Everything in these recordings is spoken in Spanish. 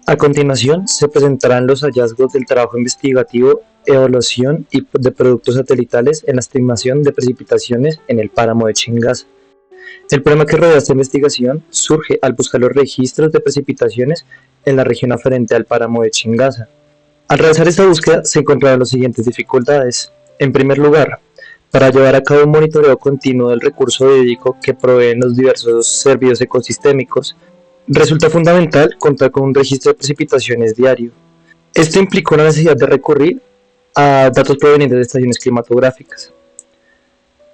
A continuación, se presentarán los hallazgos del trabajo investigativo, evaluación de productos satelitales en la estimación de precipitaciones en el páramo de Chingaza. El problema que rodea esta investigación surge al buscar los registros de precipitaciones en la región aferente al páramo de Chingaza. Al realizar esta búsqueda se encontraron las siguientes dificultades. En primer lugar, para llevar a cabo un monitoreo continuo del recurso hídrico que proveen los diversos servicios ecosistémicos, resulta fundamental contar con un registro de precipitaciones diario. Esto implicó la necesidad de recurrir a datos provenientes de estaciones climatográficas.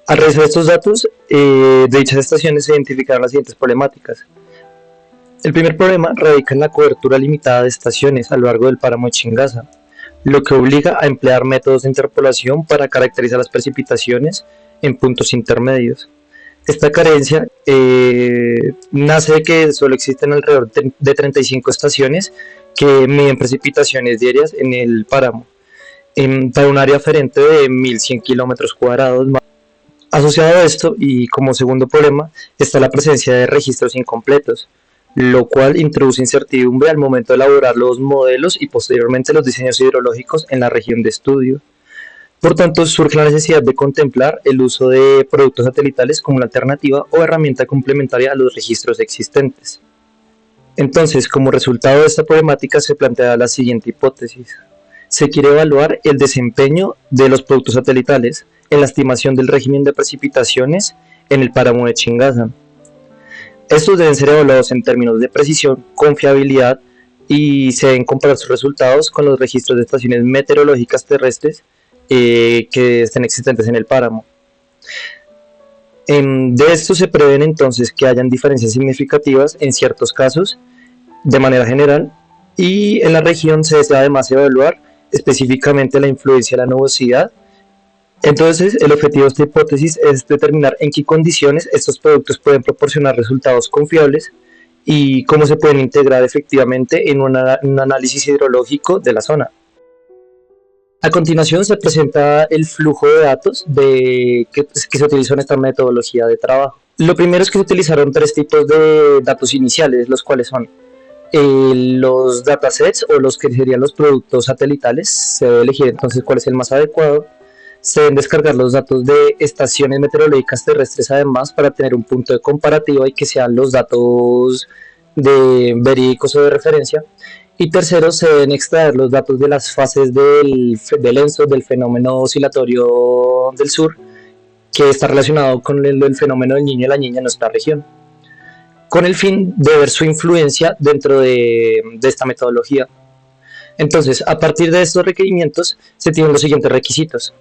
Al revisar estos datos de dichas estaciones se identificaron las siguientes problemáticas. El primer problema radica en la cobertura limitada de estaciones a lo largo del páramo de Chingaza, lo que obliga a emplear métodos de interpolación para caracterizar las precipitaciones en puntos intermedios. Esta carencia nace de que solo existen alrededor de 35 estaciones que miden precipitaciones diarias en el páramo, para un área aferente de 1.100 kilómetros cuadrados. Asociado a esto, y como segundo problema, está la presencia de registros incompletos, lo cual introduce incertidumbre al momento de elaborar los modelos y posteriormente los diseños hidrológicos en la región de estudio. Por tanto, surge la necesidad de contemplar el uso de productos satelitales como una alternativa o herramienta complementaria a los registros existentes. Entonces, como resultado de esta problemática se plantea la siguiente hipótesis. Se quiere evaluar el desempeño de los productos satelitales en la estimación del régimen de precipitaciones en el páramo de Chingaza. Estos deben ser evaluados en términos de precisión, confiabilidad y se deben comparar sus resultados con los registros de estaciones meteorológicas terrestres que estén existentes en el páramo. De esto se prevén entonces que hayan diferencias significativas en ciertos casos de manera general, y en la región se desea además evaluar específicamente la influencia de la nubosidad. Entonces, el objetivo de esta hipótesis es determinar en qué condiciones estos productos pueden proporcionar resultados confiables y cómo se pueden integrar efectivamente en un análisis hidrológico de la zona. A continuación se presenta el flujo de datos que se utilizó en esta metodología de trabajo. Lo primero es que se utilizaron tres tipos de datos iniciales, los cuales son los datasets o los que serían los productos satelitales. Se debe elegir entonces cuál es el más adecuado. Se deben descargar los datos de estaciones meteorológicas terrestres además para tener un punto de comparativa y que sean los datos verídicos o de referencia. Y tercero, se deben extraer los datos de las fases del ENSO, del fenómeno oscilatorio del sur, que está relacionado con el fenómeno del Niño y la Niña en nuestra región, con el fin de ver su influencia dentro de esta metodología. Entonces, a partir de estos requerimientos, se tienen los siguientes requisitos.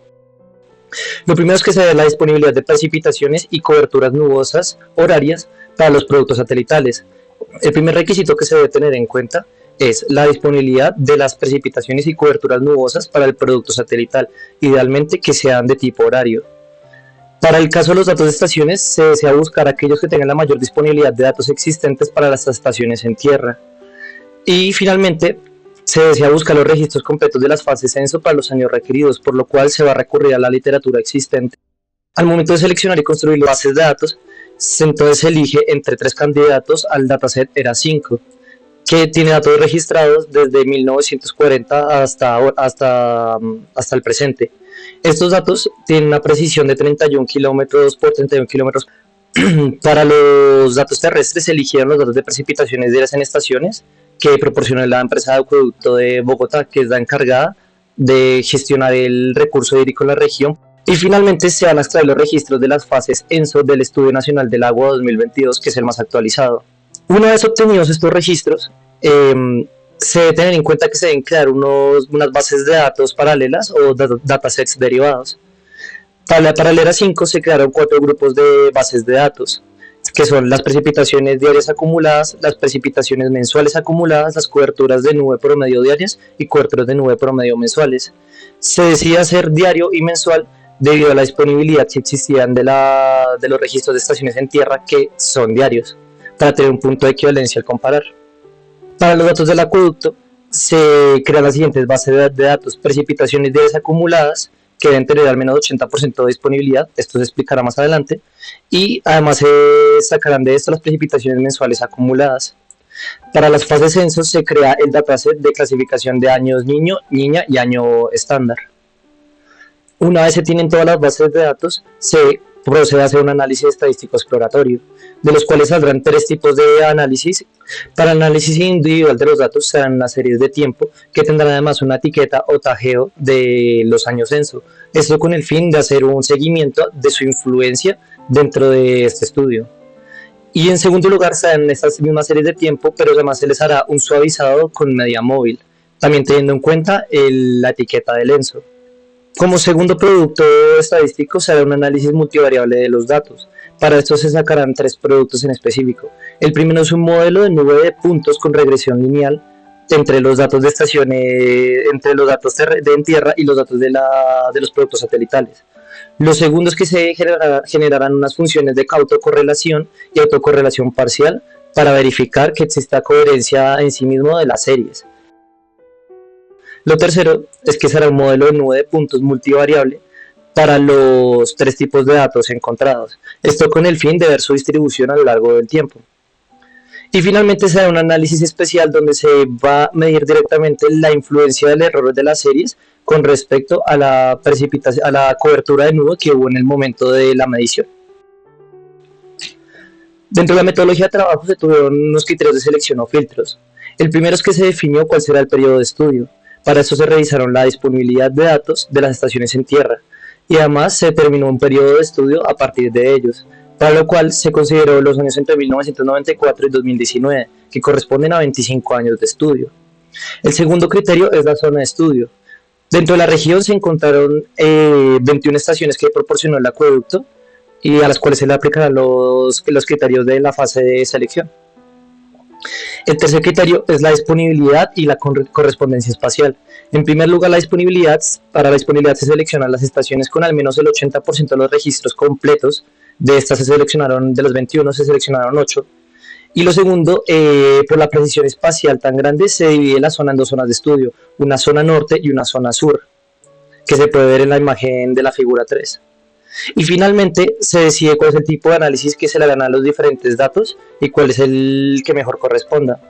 Lo primero es que se dé la disponibilidad de precipitaciones y coberturas nubosas horarias para los productos satelitales. El primer requisito que se debe tener en cuenta es la disponibilidad de las precipitaciones y coberturas nubosas para el producto satelital, idealmente que sean de tipo horario. Para el caso de los datos de estaciones, se desea buscar aquellos que tengan la mayor disponibilidad de datos existentes para las estaciones en tierra. Y finalmente, se desea buscar los registros completos de las fases ENSO para los años requeridos, por lo cual se va a recurrir a la literatura existente. Al momento de seleccionar y construir las bases de datos, entonces se elige entre tres candidatos al dataset ERA5, que tiene datos registrados desde 1940 hasta el presente. Estos datos tienen una precisión de 31 kilómetros por 31 kilómetros. Para los datos terrestres se eligieron los datos de precipitaciones diarias en estaciones que proporciona la empresa de acueducto de Bogotá, que es la encargada de gestionar el recurso hídrico en la región. Y finalmente se van a extraer los registros de las fases ENSO del Estudio Nacional del Agua 2022, que es el más actualizado. Una vez obtenidos estos registros, se debe tener en cuenta que se deben crear unas bases de datos paralelas o datasets derivados. Para el ERA5 se crearon 4 grupos de bases de datos, que son las precipitaciones diarias acumuladas, las precipitaciones mensuales acumuladas, las coberturas de nube promedio diarias y coberturas de nube promedio mensuales. Se decide hacer diario y mensual debido a la disponibilidad que existían de los registros de estaciones en tierra, que son diarios, para tener un punto de equivalencia al comparar. Para los datos del acueducto se crean las siguientes bases de datos: precipitaciones diarias acumuladas, que deben tener al menos 80% de disponibilidad, esto se explicará más adelante, y además se sacarán de esto las precipitaciones mensuales acumuladas. Para las fases censos se crea el dataset de clasificación de años niño, niña y año estándar. Una vez se tienen todas las bases de datos, se procede a hacer un análisis estadístico exploratorio, de los cuales saldrán tres tipos de análisis. Para el análisis individual de los datos serán unas series de tiempo que tendrán además una etiqueta o tajeo de los años censo. Esto con el fin de hacer un seguimiento de su influencia dentro de este estudio. Y en segundo lugar serán estas mismas series de tiempo, pero además se les hará un suavizado con media móvil, también teniendo en cuenta la etiqueta del ENSO. Como segundo producto estadístico se hará un análisis multivariable de los datos. Para esto se sacarán tres productos en específico. El primero es un modelo de nube de puntos con regresión lineal entre los datos de estaciones, entre los datos en tierra y los datos de los productos satelitales. Lo segundo es que se generarán unas funciones de autocorrelación y autocorrelación parcial para verificar que exista coherencia en sí mismo de las series. Lo tercero es que será un modelo de nube de puntos multivariable para los tres tipos de datos encontrados, esto con el fin de ver su distribución a lo largo del tiempo. Y finalmente se hará un análisis especial donde se va a medir directamente la influencia del error de las series con respecto a la cobertura de nudo que hubo en el momento de la medición. Dentro de la metodología de trabajo se tuvieron unos criterios de selección o filtros. El primero es que se definió cuál será el periodo de estudio. Para eso se revisaron la disponibilidad de datos de las estaciones en tierra y además se determinó un periodo de estudio a partir de ellos, para lo cual se consideró los años entre 1994 y 2019, que corresponden a 25 años de estudio. El segundo criterio es la zona de estudio. Dentro de la región se encontraron 21 estaciones que proporcionó el acueducto y a las cuales se le aplicarán los criterios de la fase de selección. El tercer criterio es la disponibilidad y la correspondencia espacial. En primer lugar, para la disponibilidad se seleccionan las estaciones con al menos el 80% de los registros completos. De estas de los 21 se seleccionaron 8. Y lo segundo, por la precisión espacial tan grande, se divide la zona en dos zonas de estudio, una zona norte y una zona sur, que se puede ver en la imagen de la figura 3. Y finalmente se decide cuál es el tipo de análisis que se le harán a los diferentes datos y cuál es el que mejor corresponda.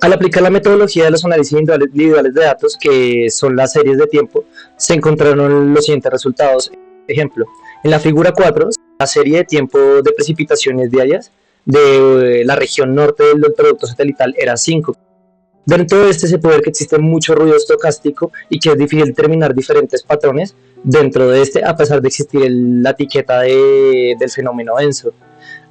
Al aplicar la metodología de los análisis individuales de datos, que son las series de tiempo, se encontraron los siguientes resultados. Ejemplo, en la figura 4, la serie de tiempo de precipitaciones diarias de la región norte del producto satelital era 5. Dentro de este se puede ver que existe mucho ruido estocástico y que es difícil determinar diferentes patrones dentro de este, a pesar de existir la etiqueta del fenómeno ENSO.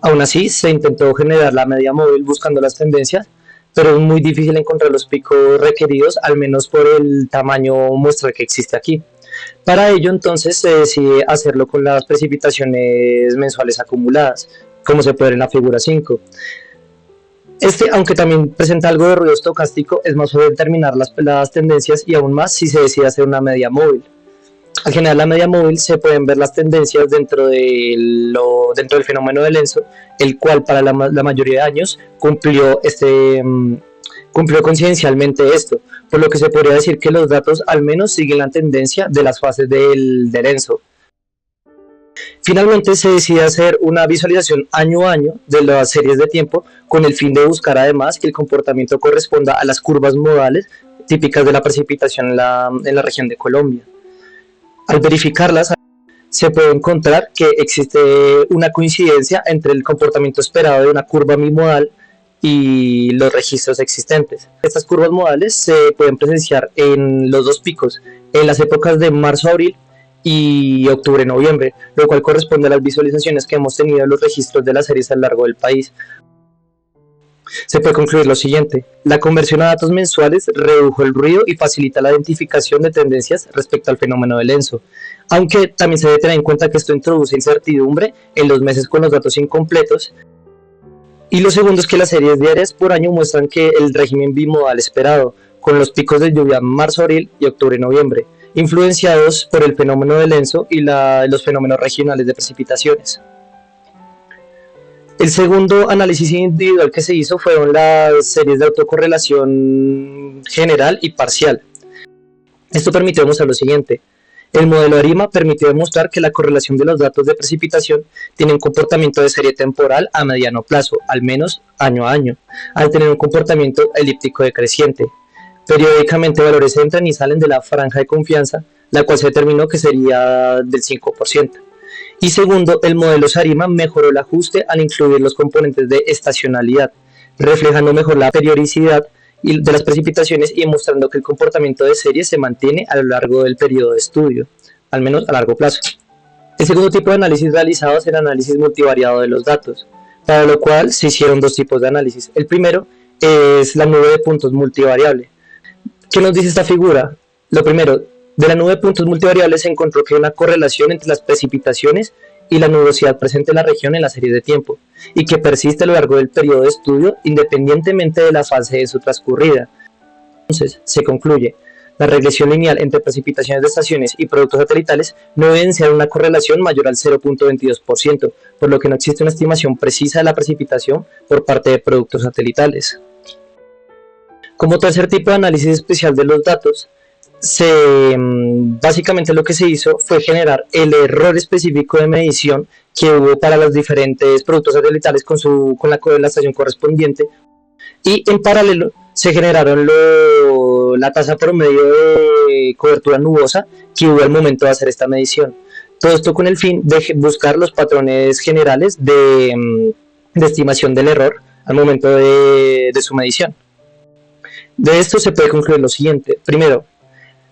Aún así, se intentó generar la media móvil buscando las tendencias, pero es muy difícil encontrar los picos requeridos, al menos por el tamaño muestral que existe aquí. Para ello, entonces, se decide hacerlo con las precipitaciones mensuales acumuladas, como se puede ver en la figura 5. Aunque también presenta algo de ruido estocástico, es más fácil determinar las tendencias y aún más si se decide hacer una media móvil. Al generar la media móvil se pueden ver las tendencias dentro del fenómeno del ENSO, el cual para la mayoría de años cumplió coincidencialmente esto, por lo que se podría decir que los datos al menos siguen la tendencia de las fases del ENSO. Finalmente se decide hacer una visualización año a año de las series de tiempo con el fin de buscar además que el comportamiento corresponda a las curvas modales típicas de la precipitación en la región de Colombia. Al verificarlas se puede encontrar que existe una coincidencia entre el comportamiento esperado de una curva bimodal y los registros existentes. Estas curvas modales se pueden presenciar en los dos picos, en las épocas de marzo-abril y octubre-noviembre, lo cual corresponde a las visualizaciones que hemos tenido en los registros de las series a lo largo del país. Se puede concluir lo siguiente: la conversión a datos mensuales redujo el ruido y facilita la identificación de tendencias respecto al fenómeno del ENSO, aunque también se debe tener en cuenta que esto introduce incertidumbre en los meses con los datos incompletos. Y lo segundo es que las series diarias por año muestran que el régimen bimodal esperado, con los picos de lluvia marzo-abril y octubre-noviembre, influenciados por el fenómeno del ENSO y los fenómenos regionales de precipitaciones. El segundo análisis individual que se hizo fueron las series de autocorrelación general y parcial. Esto permitió mostrar lo siguiente: El modelo ARIMA permitió demostrar que la correlación de los datos de precipitación tiene un comportamiento de serie temporal a mediano plazo, al menos año a año, al tener un comportamiento elíptico decreciente. Periódicamente valores entran y salen de la franja de confianza, la cual se determinó que sería del 5%. Y segundo, el modelo SARIMA mejoró el ajuste al incluir los componentes de estacionalidad, reflejando mejor la periodicidad de las precipitaciones y demostrando que el comportamiento de serie se mantiene a lo largo del periodo de estudio, al menos a largo plazo. El segundo tipo de análisis realizado es el análisis multivariado de los datos, para lo cual se hicieron dos tipos de análisis. El primero es la nube de puntos multivariable. ¿Qué nos dice esta figura? Lo primero, de la nube de puntos multivariables se encontró que hay una correlación entre las precipitaciones y la nubosidad presente en la región en la serie de tiempo, y que persiste a lo largo del periodo de estudio independientemente de la fase de su transcurrida. Entonces, se concluye, la regresión lineal entre precipitaciones de estaciones y productos satelitales no evidencia una correlación mayor al 0.22%, por lo que no existe una estimación precisa de la precipitación por parte de productos satelitales. Como tercer tipo de análisis especial de los datos, básicamente lo que se hizo fue generar el error específico de medición que hubo para los diferentes productos satelitales con la estación correspondiente, y en paralelo se generaron la tasa promedio de cobertura nubosa que hubo al momento de hacer esta medición. Todo esto con el fin de buscar los patrones generales de estimación del error al momento de su medición. De esto se puede concluir lo siguiente. Primero,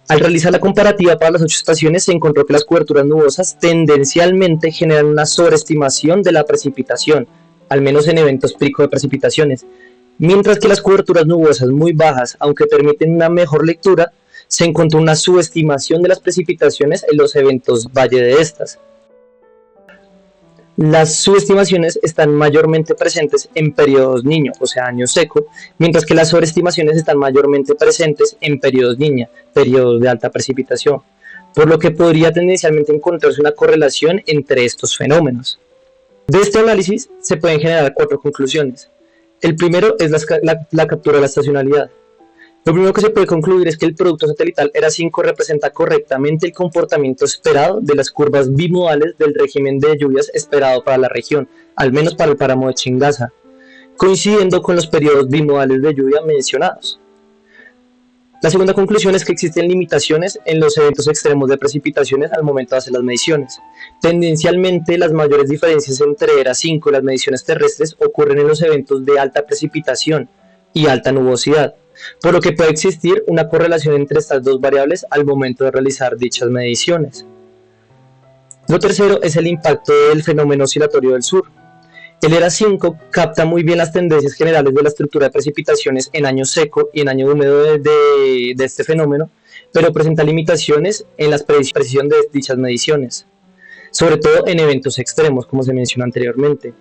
al realizar la comparativa para las 8 estaciones, se encontró que las coberturas nubosas tendencialmente generan una sobreestimación de la precipitación, al menos en eventos pico de precipitaciones, mientras que las coberturas nubosas muy bajas, aunque permiten una mejor lectura, se encontró una subestimación de las precipitaciones en los eventos valle de estas. Las subestimaciones están mayormente presentes en periodos niño, o sea, año seco, mientras que las sobreestimaciones están mayormente presentes en periodos niña, periodos de alta precipitación, por lo que podría tendencialmente encontrarse una correlación entre estos fenómenos. De este análisis se pueden generar 4 conclusiones. El primero es la captura de la estacionalidad. Lo primero que se puede concluir es que el producto satelital ERA5 representa correctamente el comportamiento esperado de las curvas bimodales del régimen de lluvias esperado para la región, al menos para el páramo de Chingaza, coincidiendo con los periodos bimodales de lluvia mencionados. La segunda conclusión es que existen limitaciones en los eventos extremos de precipitaciones al momento de hacer las mediciones. Tendencialmente, las mayores diferencias entre ERA5 y las mediciones terrestres ocurren en los eventos de alta precipitación y alta nubosidad, por lo que puede existir una correlación entre estas dos variables al momento de realizar dichas mediciones. Lo tercero es el impacto del fenómeno oscilatorio del sur. El ERA5 capta muy bien las tendencias generales de la estructura de precipitaciones en año seco y en año húmedo de este fenómeno, pero presenta limitaciones en la precisión de dichas mediciones, sobre todo en eventos extremos, como se mencionó anteriormente.